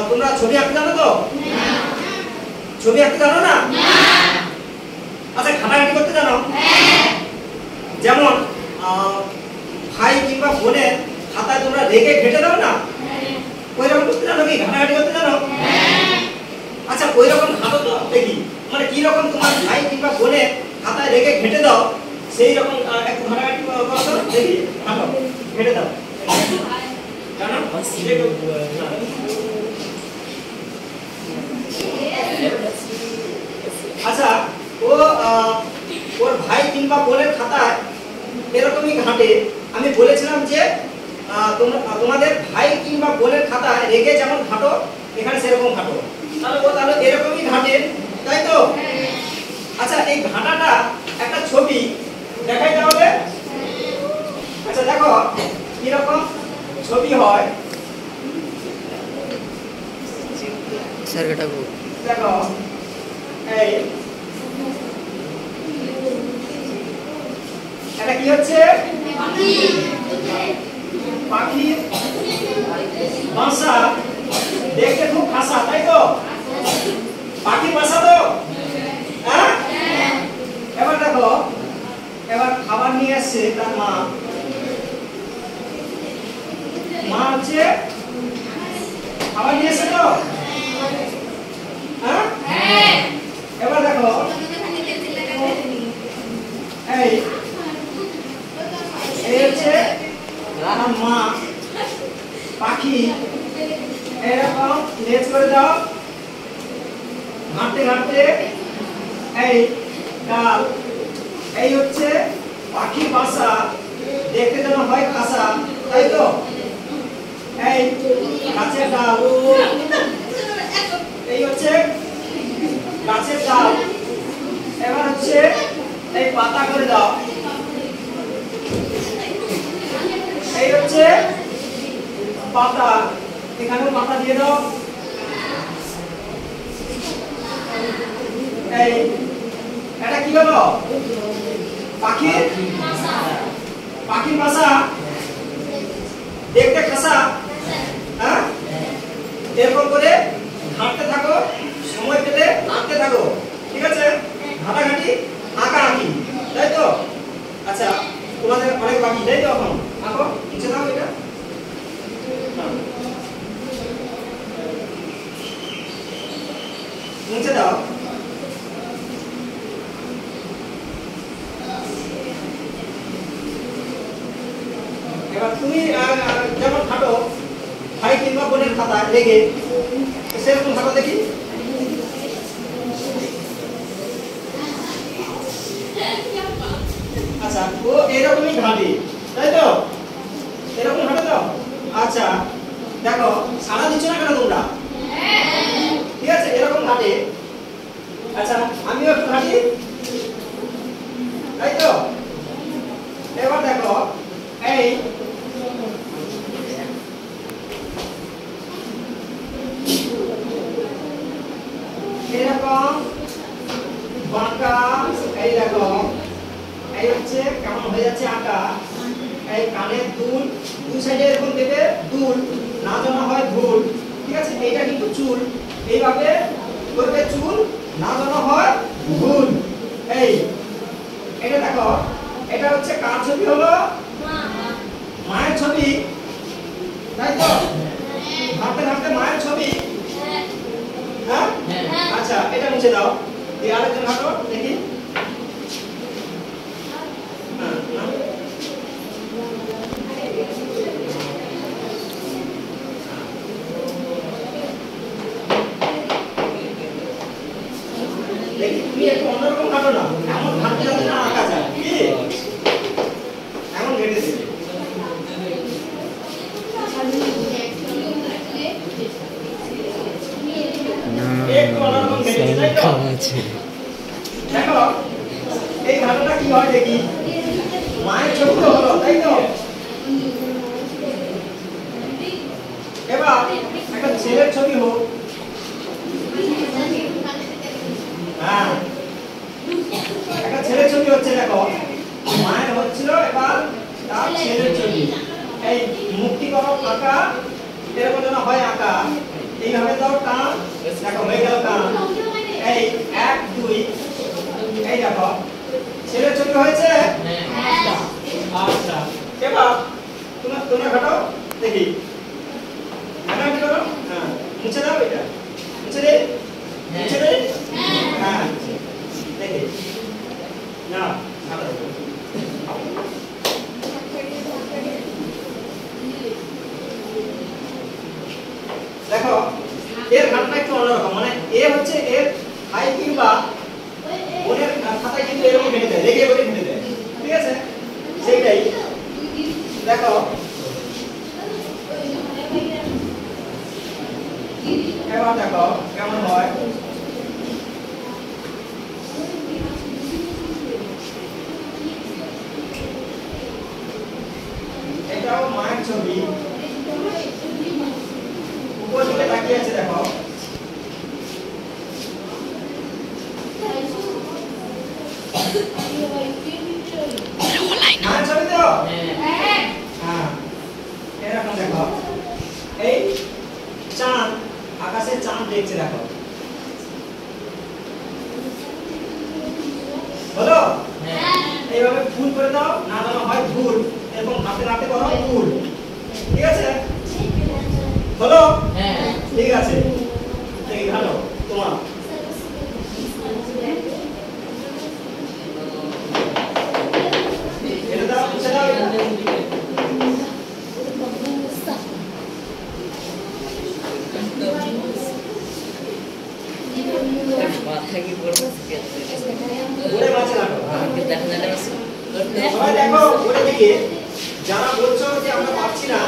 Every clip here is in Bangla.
তোমরা ছবি আঁকতে জানো তো? ছবি আঁকতে জানো না? আচ্ছা ঘাটাঘাটি করতে জানো? যেমন ভাই কিংবা বোনের খাতায় তোমরা রেখে ঘেটে দাও না, ওই রকম করতে জানো কি? ঘাটাঘাটি করতে জানো? আচ্ছা ওই রকম ঘাটো তো দেখি, মানে কি রকম তোমার ভাই কিংবা বোনের খাতায় রেখে ঘেটে দাও, সেই রকম একটু ঘাটাঘাটি করো তো দেখি। ঘাটো ঘেটে দাও জানো? আচ্ছা ও ওর ভাই কিংবা বোনের খাতায় এরকমই ঘাটে। আমি বলেছিলাম যে তোমাদের ভাই কিংবা বোনের খাতায় রেখে যেমন ঘাটো এখানে সেরকম ঘাটো, তাহলে ও তাহলে এরকমই ঘাটে, তাই তো? আচ্ছা এই ঘাটাটা একটা ছবি দেখাই তাহলে। আচ্ছা দেখো কিরকম ছবি হয়। দেখো এই এটা কি হচ্ছে? পাখির বাসা, দেখতে খুব খাসা, তাই তো? পাখির বাসা তো, হ্যাঁ? এবার দেখো, এবার খাবার নিয়ে আসছে তার মা। মা হচ্ছে খাবার নিয়ে এসে তো, হ্যাঁ? এবার দেখো এই হচ্ছে আমার মা। পাখি এরকম লেজ করে দাও, ঘাটতে ঘাটতে এই ডাল, এই হচ্ছে পাখির বাসা, দেখতে যেন হয় খাসা, তাই তো? এই গাছের ডাল, এই হচ্ছে গাছের ডাল। এবার হচ্ছে এই পাতা করে দাও, এই হচ্ছে পাতা, এখানেও পাতা দিয়ে দাও। এই এটা কি হলো? পাখির বাসা, দেখতে খাসা, হ্যাঁ? এরকম করে ঘাটতে থাকো, সময় পেলে আঁকতে থাকো, ঠিক আছে? ঘাটাঘাটি আঁকা আঁকি, তাই তো? আচ্ছা তোমাদের অনেক বাকি, তাই তো? এখন আঁকো, মুছে দাও এটা। মুছে দাও। এবার তুমি যেমন খাটো ভাই কিংবা বোনের খাতা লেগে, সেরকম খাতা দেখি। আচ্ছা ও এরকমই ঘাটে, তাই তো? এরকম ঘাটে তো? আচ্ছা দেখো সাড়া দিচ্ছ না কেন তোমরা? ঠিক আছে এরকম ঘাটে। আচ্ছা আমিও একটু ঘাটি, তাই তো? এবার দেখো এই এরকম বাঁকা, এই দেখো এই হচ্ছে কেমন হয়ে যাচ্ছে আঁকা। এই কানের দুল, দুই সাইডে এরকম দেবে দুল, না যেন হয় ধুল, ঠিক আছে? এইটা কিন্তু চুল, এইভাবে করবে চুল, না যেন হয় ভুল। এই এটা দেখো, এটা হচ্ছে কার ছবি হলো? মায়ের ছবি, তাই তো? ভাবতে ভাবতে মায়ের ছবি, হ্যাঁ? আচ্ছা এটা মুছে দাও। এই আরেকজন হাঁটো দেখি। দেখি তুমি একটু অন্যরকম ঘাটো না, এমন ঘাটতে যাতে না আঁকা যায়, কি এমন ঘেটে দিবে। একটু অন্যরকম ঘেটে দিবে, তাই তো? দেখো এই ঘাটোটা কি হয় দেখি। মায়ের ছবি তো হলো, তাই তো? এবার একটা ছেলের ছবি হোক, হ্যাঁ একটা ছেলের ছবি হচ্ছে। দেখো মায়ের হচ্ছিল, এবার তার ছেলের ছবি। এই মুক্তি করো আঁকা, এরকম যেন হয় আঁকা, এইভাবে দাও টান, দেখো হয়ে গেল টান। এই 1 2 এই দেখো ছেলের ছবি হয়েছে। আচ্ছা এবার তোমরা ঘটাও দেখি, ঘাটাঘাটি করো। হ্যাঁ মুছে দাও, এটা মুছে দে, মুছে দে। হ্যাঁ দেখি না ঘাটাও। দেখো এর ঘাটটা একটু অন্যরকম, মানে এ হচ্ছে এর হাই কিংবা ওনের খাতায় কিন্তু এরকম কেটে দেয়, লেগে বলে কেটে দেয়, ঠিক আছে সেইটাই। দেখো এবার দেখো কেমন হয়। এটাও মায়ের ছবি, উপর দিকে তাকিয়ে আছে দেখো। মায়ের ছবি তো হ্যাঁ, এরকম দেখো এই চাঁদ, আকাশে চাঁদ দেখছে দেখো, বলো এইভাবে ফুল করে দাও, না জানো হয় ফুল, এরকম হাতে হাতে করো ফুল, ঠিক আছে বলো। হ্যাঁ ঠিক আছে, দেখি ভালো তোমার এটা দাও, মুছে দাও এটা। মাথা কি করবো ওরে মাঝে লাগো। দেখা যায় সবাই দেখো ওরে দেখি, যারা বলছো যে আমরা পারছি না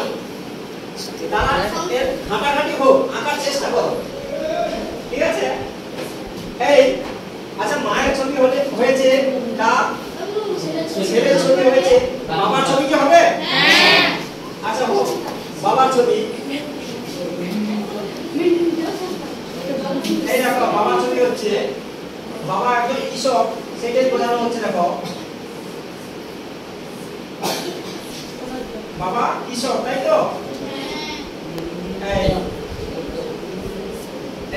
তারা এর ঘাটাঘাটি হোক, আঁকার চেষ্টা করো, ঠিক আছে। এই আচ্ছা মায়ের ছবি হয়েছে, ছেলের ছবি হয়েছে, বাবার ছবি কি হবে? হ্যাঁ আচ্ছা হোক, বাবার ছবি এই দেখো, বাবার ছবি হচ্ছে, বাবা একজন কৃষক সেটাই বোঝানো হচ্ছে। দেখো বাবা কৃষক, তাই তো?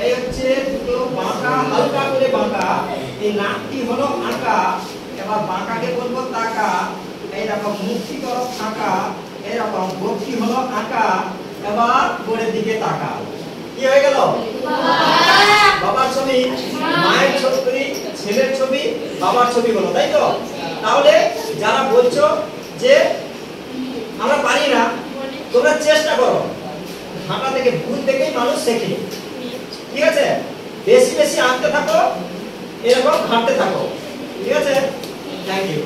এই হচ্ছে দুটো বাঁকা, হালকা করে বাঁকা, এই নাকটি হলো আঁকা, এবার বাঁকাকে বলবো তাকা। এই দেখো মুখটি করো ফাঁকা, এরকম গোপটি হলো আঁকা, এবার গোড়ের দিকে তাকা। কি হয়ে গেল? বাবার ছবি, মায়ের ছবি, ছেলের ছবি, বাবার ছবি হলো, তাই তো? তাহলে যারা বলছো যে আমরা পারি না, তোমরা চেষ্টা করো, হাঁটা থেকে ভুল থেকেই মানুষ শেখে, ঠিক আছে? বেশি বেশি আঁকতে থাকো, এরকম হাঁটতে থাকো, ঠিক আছে? Thank you.